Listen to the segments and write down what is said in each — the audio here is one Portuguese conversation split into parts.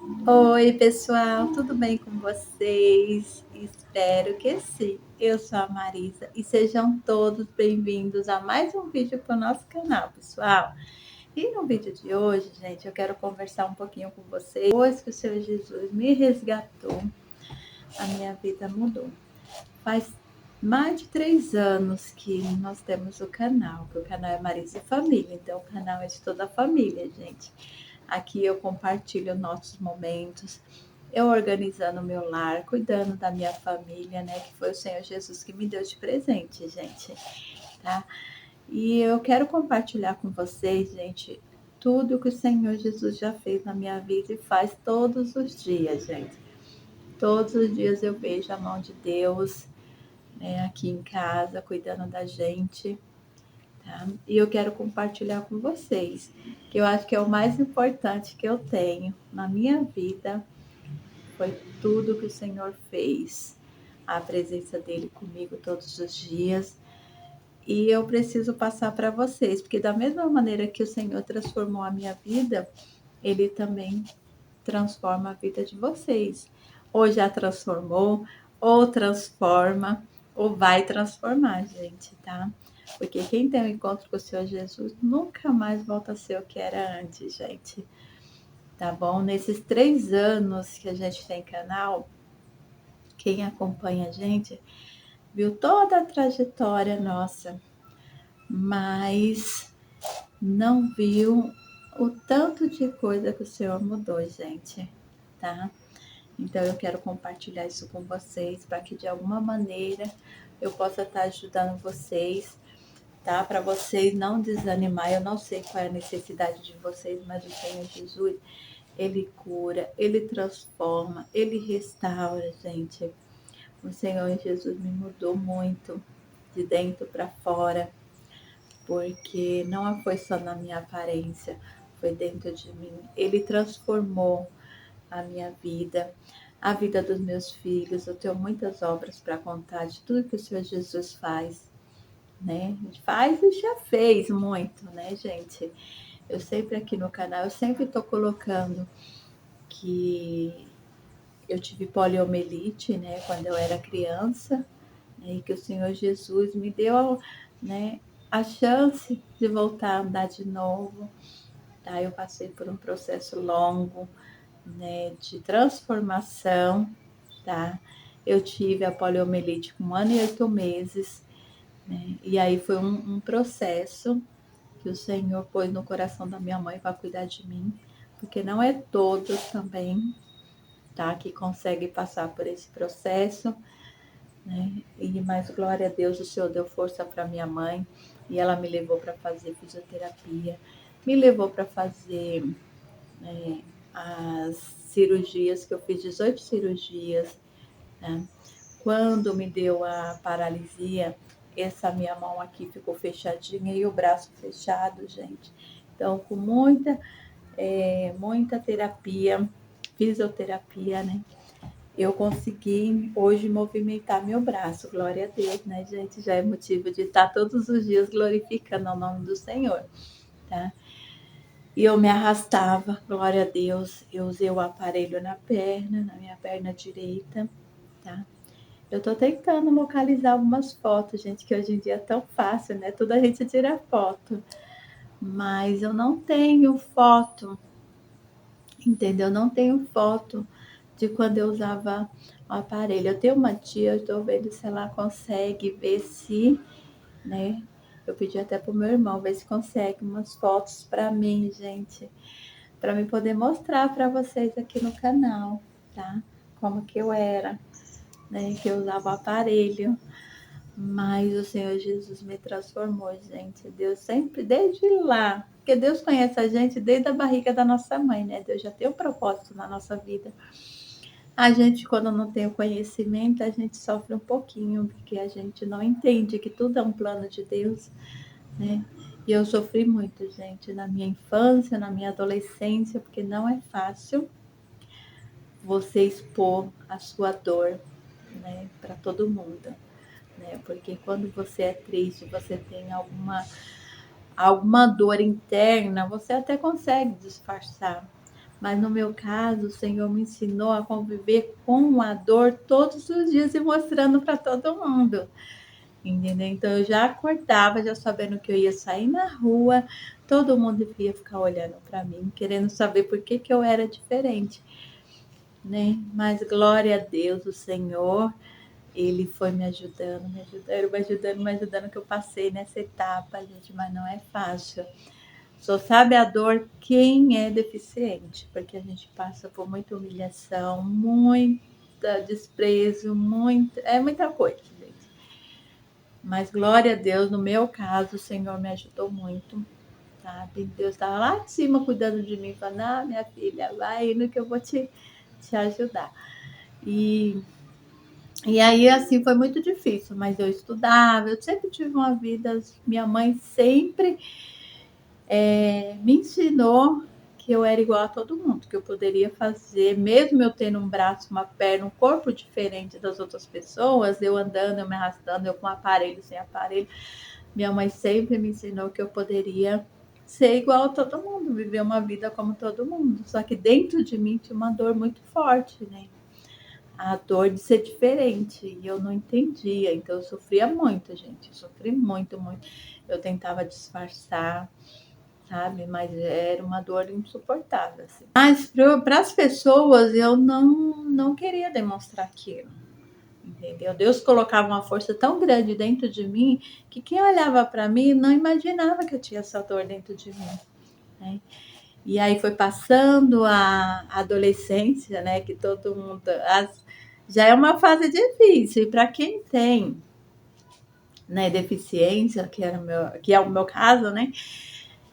Oi, pessoal, tudo bem com vocês? Espero que sim. Eu sou a Marisa e sejam todos bem-vindos a mais um vídeo para o nosso canal, pessoal. E no vídeo de hoje, gente, eu quero conversar um pouquinho com vocês. Depois que o Senhor Jesus me resgatou, a minha vida mudou. Faz mais de 3 anos que nós temos o canal, que o canal é Marisa e Família, então o canal é de toda a família, gente. Aqui eu compartilho nossos momentos, eu organizando o meu lar, cuidando da minha família, né? Que foi o Senhor Jesus que me deu de presente, gente, tá? E eu quero compartilhar com vocês, gente, tudo que o Senhor Jesus já fez na minha vida e faz todos os dias, gente. Todos os dias eu vejo a mão de Deus, né, aqui em casa, cuidando da gente, tá? E eu quero compartilhar com vocês, que eu acho que é o mais importante que eu tenho na minha vida, foi tudo que o Senhor fez, a presença dele comigo todos os dias. E eu preciso passar para vocês, porque da mesma maneira que o Senhor transformou a minha vida, ele também transforma a vida de vocês. Ou já transformou, ou transforma, ou vai transformar, gente, tá? Porque quem tem um encontro com o Senhor Jesus nunca mais volta a ser o que era antes, gente. Tá bom? Nesses 3 anos que a gente tem canal, quem acompanha a gente viu toda a trajetória nossa, mas não viu o tanto de coisa que o Senhor mudou, gente, tá? Então eu quero compartilhar isso com vocês para que de alguma maneira eu possa estar ajudando vocês, tá? Para vocês não desanimar. Eu não sei qual é a necessidade de vocês, mas o Senhor Jesus, ele cura, ele transforma, ele restaura, gente. O Senhor Jesus me mudou muito de dentro para fora, porque não foi só na minha aparência, foi dentro de mim. Ele transformou a minha vida, a vida dos meus filhos. Eu tenho muitas obras para contar de tudo que o Senhor Jesus faz, né? Faz e já fez muito, né, gente? Eu sempre aqui no canal, eu sempre estou colocando que eu tive poliomielite, né, quando eu era criança, né, e que o Senhor Jesus me deu, né, a chance de voltar a andar de novo, tá? Eu passei por um processo longo, né, de transformação, tá? Eu tive a poliomielite com 1 ano e 8 meses, né? E aí foi um processo que o Senhor pôs no coração da minha mãe para cuidar de mim, porque não é todos também, tá, que conseguem passar por esse processo, né? E mais glória a Deus, o Senhor deu força para minha mãe e ela me levou para fazer fisioterapia, me levou para fazer, né, as cirurgias, que eu fiz 18 cirurgias, né? Quando me deu a paralisia, essa minha mão aqui ficou fechadinha e o braço fechado, gente. Então, com muita terapia, fisioterapia, né? Eu consegui hoje movimentar meu braço, glória a Deus, né, gente? Já é motivo de estar todos os dias glorificando o nome do Senhor, tá? E eu me arrastava, glória a Deus. Eu usei o aparelho na perna, na minha perna direita, tá? Eu tô tentando localizar algumas fotos, gente, que hoje em dia é tão fácil, né? Tudo a gente tira foto. Mas eu não tenho foto, entendeu? Não tenho foto de quando eu usava o aparelho. Eu tenho uma tia, eu estou vendo se ela consegue ver se, né? Eu pedi até pro meu irmão ver se consegue umas fotos para mim, gente, para mim poder mostrar para vocês aqui no canal, tá? Como que eu era, né? Que eu usava o aparelho. Mas o Senhor Jesus me transformou, gente. Deus sempre, desde lá, porque Deus conhece a gente desde a barriga da nossa mãe, né? Deus já tem um propósito na nossa vida. A gente, quando não tem o conhecimento, a gente sofre um pouquinho, porque a gente não entende que tudo é um plano de Deus, né? E eu sofri muito, gente, na minha infância, na minha adolescência, porque não é fácil você expor a sua dor, né, para todo mundo, né? Porque quando você é triste, você tem alguma dor interna, você até consegue disfarçar, Mas no meu caso, o Senhor me ensinou a conviver com a dor todos os dias e mostrando para todo mundo, entendeu? Então eu já acordava, já sabendo que eu ia sair na rua, todo mundo ia ficar olhando para mim, querendo saber por que eu era diferente, né? Mas glória a Deus, o Senhor, Ele foi me ajudando, que eu passei nessa etapa, gente, mas não é fácil. Só sabe a dor quem é deficiente, porque a gente passa por muita humilhação, muita desprezo, muita coisa, gente. Mas glória a Deus, no meu caso, o Senhor me ajudou muito, sabe? Deus estava lá de cima cuidando de mim, falando, minha filha, vai indo que eu vou te ajudar. E aí, assim, foi muito difícil, mas eu estudava, eu sempre tive uma vida, minha mãe sempre me ensinou que eu era igual a todo mundo, que eu poderia fazer, mesmo eu tendo um braço, uma perna, um corpo diferente das outras pessoas, eu andando, eu me arrastando, eu com aparelho, sem aparelho, minha mãe sempre me ensinou que eu poderia ser igual a todo mundo, viver uma vida como todo mundo, só que dentro de mim tinha uma dor muito forte, né? A dor de ser diferente, e eu não entendia, então eu sofria muito, gente, eu sofri muito, muito. Eu tentava disfarçar, sabe? Mas era uma dor insuportável, assim. Mas para as pessoas eu não queria demonstrar aquilo, entendeu? Deus colocava uma força tão grande dentro de mim que quem olhava para mim não imaginava que eu tinha essa dor dentro de mim, né? E aí foi passando a adolescência, né? Que todo mundo já é uma fase difícil, e para quem tem, né, deficiência, que é o meu caso, né?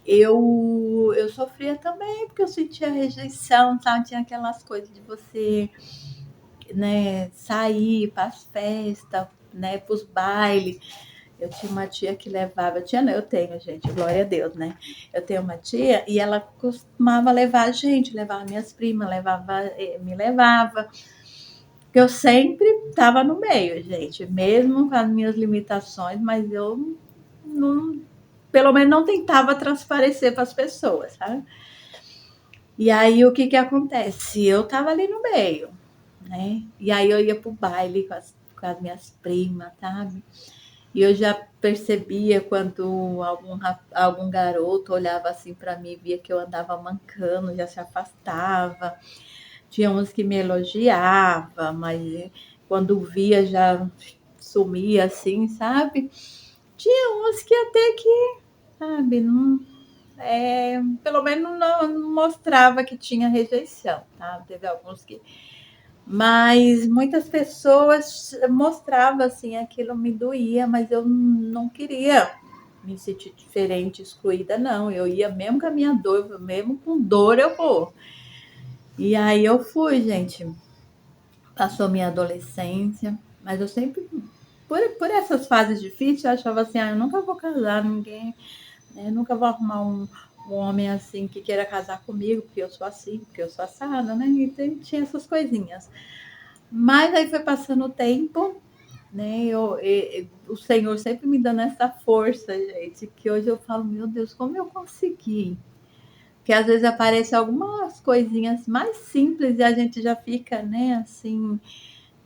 Eu sofria também, porque eu sentia rejeição, sabe? Tinha aquelas coisas de você, né, sair para as festas, né, para os bailes. Eu tinha uma tia que levava, eu tenho, gente, glória a Deus, né? Eu tenho uma tia e ela costumava levar a gente, levava minhas primas, me levava. Eu sempre estava no meio, gente, mesmo com as minhas limitações, mas eu não, pelo menos não tentava transparecer para as pessoas, sabe? E aí o que que acontece? Eu tava ali no meio, né? E aí eu ia pro baile com as minhas primas, sabe? E eu já percebia quando algum garoto olhava assim para mim, via que eu andava mancando, já se afastava. Tinha uns que me elogiava, mas quando via já sumia assim, sabe? Tinha uns que até que, sabe, não, pelo menos não mostrava que tinha rejeição, tá? Teve alguns que. Mas muitas pessoas mostravam assim, aquilo me doía, mas eu não queria me sentir diferente, excluída, não. Eu ia mesmo com a minha dor, mesmo com dor eu vou. E aí eu fui, gente. Passou minha adolescência, mas eu sempre, por essas fases difíceis, eu achava assim, eu nunca vou casar, ninguém, né? Eu nunca vou arrumar um homem assim que queira casar comigo, porque eu sou assim, porque eu sou assada, né? Então tinha essas coisinhas. Mas aí foi passando o tempo, né? O Senhor sempre me dando essa força, gente, que hoje eu falo, meu Deus, como eu consegui? Que às vezes aparecem algumas coisinhas mais simples e a gente já fica, né, assim,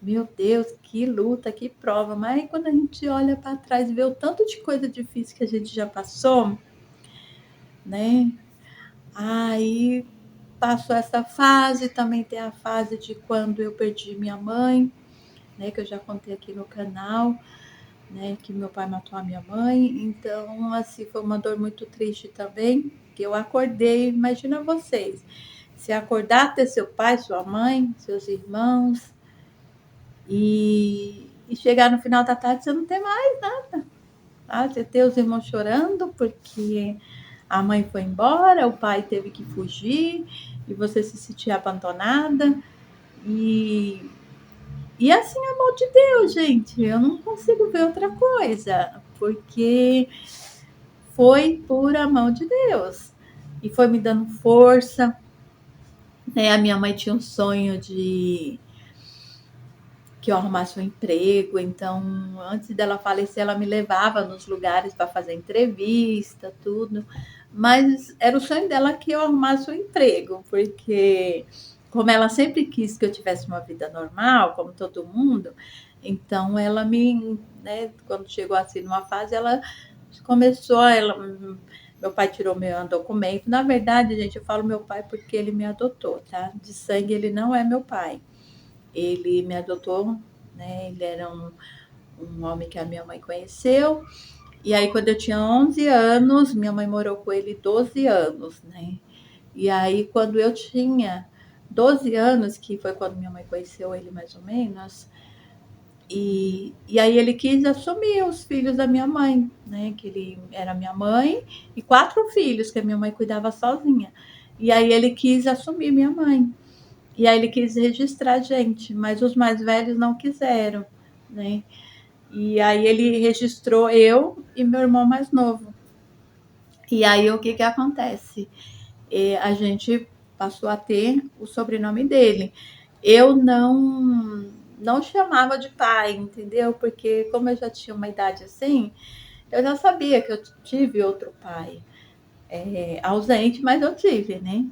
meu Deus, que luta, que prova. Mas aí quando a gente olha para trás e vê o tanto de coisa difícil que a gente já passou, né? Aí passou essa fase, também tem a fase de quando eu perdi minha mãe, né? Que eu já contei aqui no canal, né? Que meu pai matou a minha mãe. Então, assim, foi uma dor muito triste também. Que eu acordei, imagina vocês, se acordar, ter seu pai, sua mãe, seus irmãos, e chegar no final da tarde, você não tem mais nada. Tá? Você tem os irmãos chorando porque a mãe foi embora, o pai teve que fugir e você se sentia abandonada. E, e assim, amor de Deus, gente, eu não consigo ver outra coisa, porque foi por mão de Deus. E foi me dando força, né? A minha mãe tinha um sonho de que eu arrumasse um emprego. Então, antes dela falecer, ela me levava nos lugares para fazer entrevista, tudo. Mas era o sonho dela que eu arrumasse um emprego, porque como ela sempre quis que eu tivesse uma vida normal, como todo mundo, então ela me, né, quando chegou assim numa fase, ela começou, meu pai tirou meu documento. Na verdade, gente, eu falo meu pai porque ele me adotou, tá? De sangue ele não é meu pai. Ele me adotou, né? Ele era um homem que a minha mãe conheceu. E aí, quando eu tinha 11 anos, minha mãe morou com ele 12 anos, né? E aí, quando eu tinha 12 anos, que foi quando minha mãe conheceu ele mais ou menos, e aí ele quis assumir os filhos da minha mãe, né? Que ele era minha mãe e 4 filhos que a minha mãe cuidava sozinha. E aí ele quis assumir minha mãe. E aí ele quis registrar a gente, mas os mais velhos não quiseram, né? E aí ele registrou eu e meu irmão mais novo. E aí o que que acontece? A gente passou a ter o sobrenome dele. Eu não chamava de pai, entendeu? Porque como eu já tinha uma idade assim, eu já sabia que eu tive outro pai. Ausente, mas eu tive, né?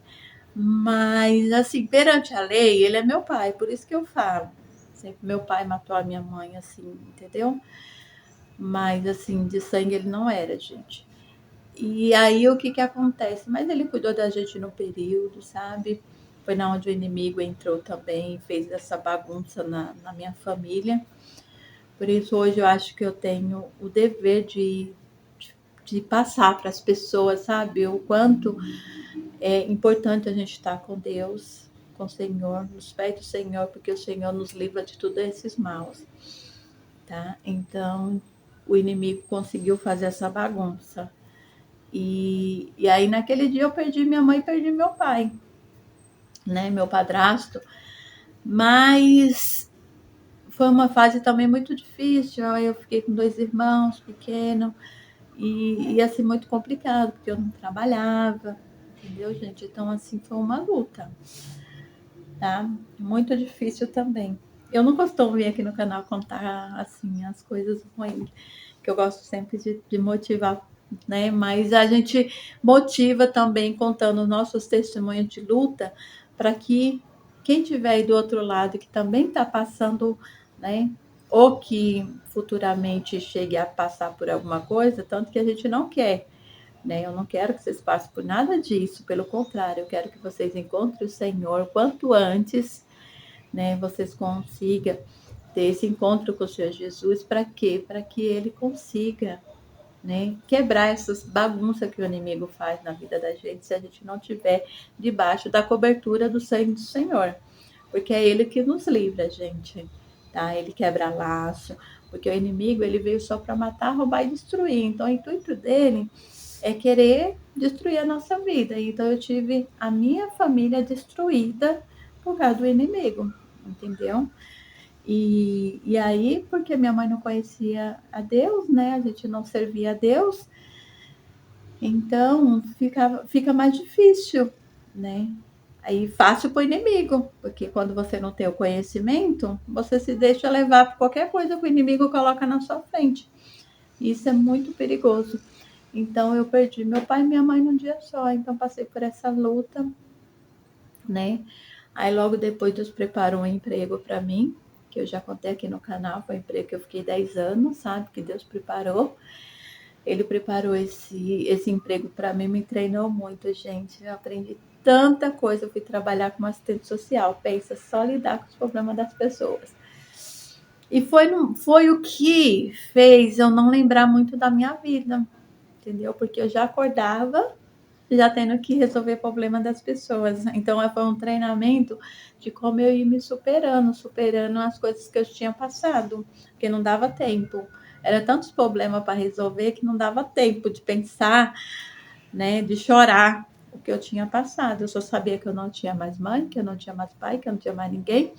Mas, assim, perante a lei, ele é meu pai, por isso que eu falo. Sempre meu pai matou a minha mãe, assim, entendeu? Mas, assim, de sangue ele não era, gente. E aí o que que acontece? Mas ele cuidou da gente no período, sabe? Foi na onde o inimigo entrou também, fez essa bagunça na minha família. Por isso hoje eu acho que eu tenho o dever de passar para as pessoas, sabe? O quanto é importante a gente estar com Deus, com o Senhor, nos pés do Senhor, porque o Senhor nos livra de todos esses maus, tá? Então, o inimigo conseguiu fazer essa bagunça. E aí, naquele dia, eu perdi minha mãe e perdi meu pai, né? Meu padrasto. Mas foi uma fase também muito difícil. Aí eu fiquei com 2 irmãos pequenos e assim, muito complicado, porque eu não trabalhava, entendeu, gente? Então, assim, foi uma luta, tá? Muito difícil também. Eu não costumo vir aqui no canal contar, assim, as coisas ruins, que eu gosto sempre de motivar, né? Mas a gente motiva também contando nossos testemunhos de luta para que quem tiver aí do outro lado que também está passando, né? Ou que futuramente chegue a passar por alguma coisa, tanto que a gente não quer, né? Eu não quero que vocês passem por nada disso, pelo contrário, eu quero que vocês encontrem o Senhor quanto antes, né? Vocês consigam ter esse encontro com o Senhor Jesus, para quê? Para que ele consiga, né, quebrar essas bagunças que o inimigo faz na vida da gente, se a gente não tiver debaixo da cobertura do sangue do Senhor, porque é ele que nos livra, gente, tá? Ele quebra laço, porque o inimigo ele veio só para matar, roubar e destruir. Então, o intuito dele é querer destruir a nossa vida. Então, eu tive a minha família destruída por causa do inimigo, entendeu? E aí, porque minha mãe não conhecia a Deus, né? A gente não servia a Deus, então fica mais difícil, né? Aí fácil para o inimigo, porque quando você não tem o conhecimento, você se deixa levar por qualquer coisa que o inimigo coloca na sua frente. Isso é muito perigoso. Então eu perdi meu pai e minha mãe num dia só, então passei por essa luta, né? Aí logo depois Deus preparou um emprego para mim, que eu já contei aqui no canal, foi um emprego que eu fiquei 10 anos, sabe? Que Deus preparou. Ele preparou esse emprego para mim, me treinou muito, gente. Eu aprendi tanta coisa. Eu fui trabalhar como assistente social. Pensa, só lidar com os problemas das pessoas. E foi o que fez eu não lembrar muito da minha vida, entendeu? Porque eu já acordava já tendo que resolver problema das pessoas. Então, foi um treinamento de como eu ia me superando as coisas que eu tinha passado, porque não dava tempo. Era tantos problemas para resolver que não dava tempo de pensar, né, de chorar o que eu tinha passado. Eu só sabia que eu não tinha mais mãe, que eu não tinha mais pai, que eu não tinha mais ninguém,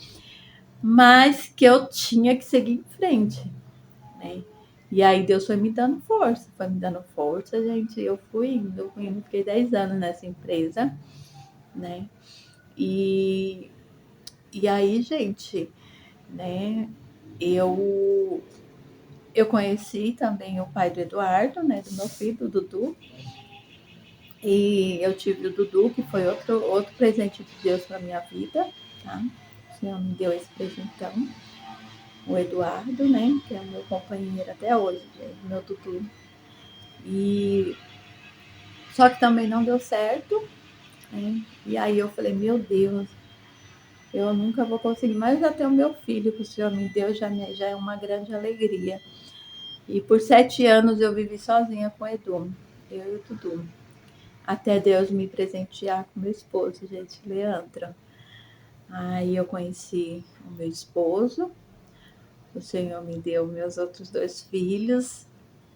mas que eu tinha que seguir em frente, né? E aí Deus foi me dando força, gente. Eu fui indo, fiquei 10 anos nessa empresa, né? E, e aí, gente, né? eu conheci também o pai do Eduardo, né, do meu filho, o Dudu, e eu tive o Dudu, que foi outro presente de Deus para minha vida, tá? O Senhor me deu esse presentão. O Eduardo, né, que é o meu companheiro até hoje, gente, meu Dudu. E só que também não deu certo, né? E aí eu falei, meu Deus, eu nunca vou conseguir, mas já ter o meu filho que o Senhor me deu já é uma grande alegria. E por 7 anos eu vivi sozinha com o Edu, eu e o Dudu. Até Deus me presentear com meu esposo, gente, Leandro. Aí eu conheci o meu esposo, o Senhor me deu meus outros 2 filhos,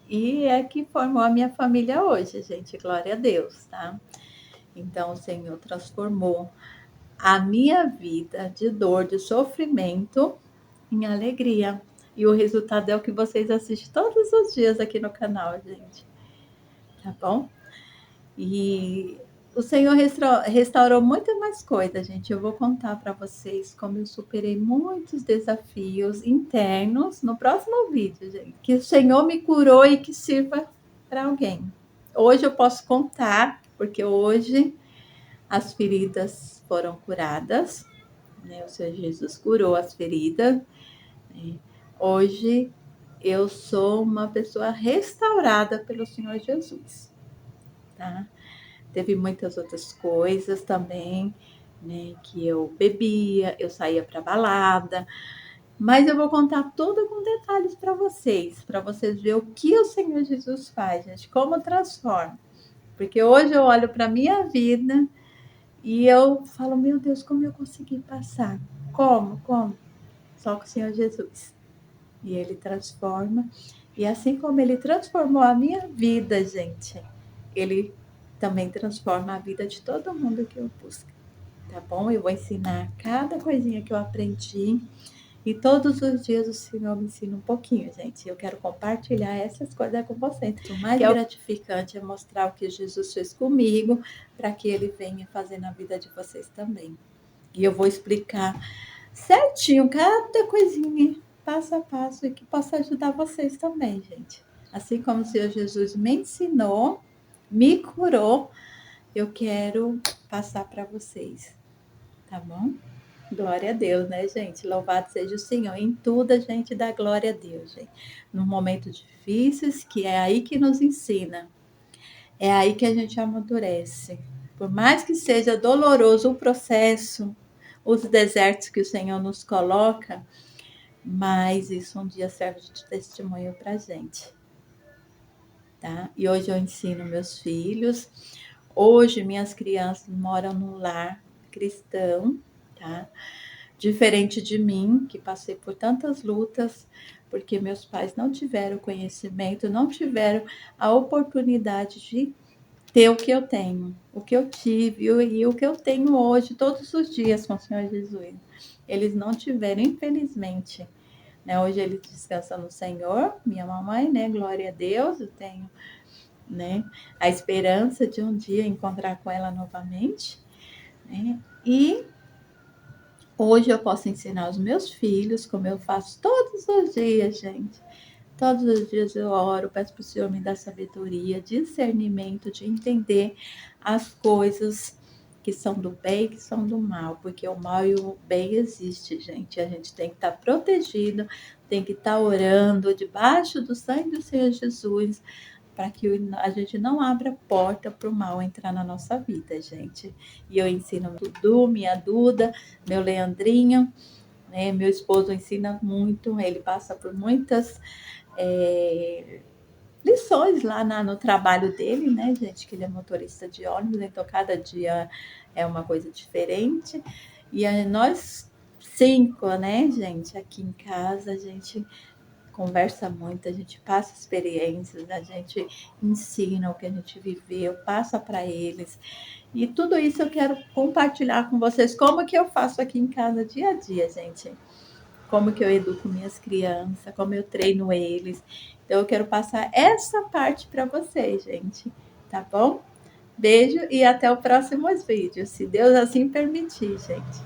e é que formou a minha família hoje, gente, glória a Deus, tá? Então o Senhor transformou a minha vida de dor, de sofrimento, em alegria. E o resultado é o que vocês assistem todos os dias aqui no canal, gente. Tá bom? E o Senhor restaurou muitas mais coisas, gente. Eu vou contar para vocês como eu superei muitos desafios internos no próximo vídeo, gente. Que o Senhor me curou e que sirva para alguém. Hoje eu posso contar, porque hoje as feridas foram curadas, né? O Senhor Jesus curou as feridas. Né? Hoje eu sou uma pessoa restaurada pelo Senhor Jesus, tá? Teve muitas outras coisas também, né? Que eu bebia, eu saía para balada, mas eu vou contar tudo com detalhes para vocês verem o que o Senhor Jesus faz, gente, como transforma. Porque hoje eu olho para minha vida e eu falo, meu Deus, como eu consegui passar? Como? Só com o Senhor Jesus. E Ele transforma. E assim como Ele transformou a minha vida, gente, Ele também transforma a vida de todo mundo que eu busco. Tá bom? Eu vou ensinar cada coisinha que eu aprendi. E todos os dias o Senhor me ensina um pouquinho, gente. Eu quero compartilhar essas coisas com vocês. O mais gratificante é mostrar o que Jesus fez comigo, para que Ele venha fazer na vida de vocês também. E eu vou explicar certinho cada coisinha, passo a passo, e que possa ajudar vocês também, gente. Assim como o Senhor Jesus me ensinou, me curou, eu quero passar para vocês, tá bom? Glória a Deus, né, gente? Louvado seja o Senhor. Em tudo a gente dá glória a Deus, gente. Nos momentos difíceis, que é aí que nos ensina. É aí que a gente amadurece. Por mais que seja doloroso o processo, os desertos que o Senhor nos coloca, mas isso um dia serve de testemunho pra gente, tá? E hoje eu ensino meus filhos. Hoje minhas crianças moram num lar cristão, tá? Diferente de mim, que passei por tantas lutas, porque meus pais não tiveram conhecimento, não tiveram a oportunidade de ter o que eu tenho, o que eu tive e o que eu tenho hoje, todos os dias com o Senhor Jesus. Eles não tiveram, infelizmente. Né? Hoje eles descansam no Senhor, minha mamãe, né? Glória a Deus, eu tenho, né, a esperança de um dia encontrar com ela novamente. Né? E hoje eu posso ensinar os meus filhos, como eu faço todos os dias, gente. Todos os dias eu oro, peço para o Senhor me dar sabedoria, discernimento, de entender as coisas que são do bem e que são do mal, porque o mal e o bem existe, gente. A gente tem que estar protegido, tem que estar orando debaixo do sangue do Senhor Jesus, para que a gente não abra porta para o mal entrar na nossa vida, gente. E eu ensino Dudu, minha Duda, meu Leandrinho, né? Meu esposo ensina muito, ele passa por muitas lições lá no trabalho dele, né, gente? Que ele é motorista de ônibus, então cada dia é uma coisa diferente. E nós 5, né, gente, aqui em casa, a gente conversa muito, a gente passa experiências, a gente ensina o que a gente viveu, passa para eles. E tudo isso eu quero compartilhar com vocês, como que eu faço aqui em casa dia a dia, gente. Como que eu educo minhas crianças, como eu treino eles. Então eu quero passar essa parte para vocês, gente. Tá bom? Beijo e até o próximo vídeo, se Deus assim permitir, gente.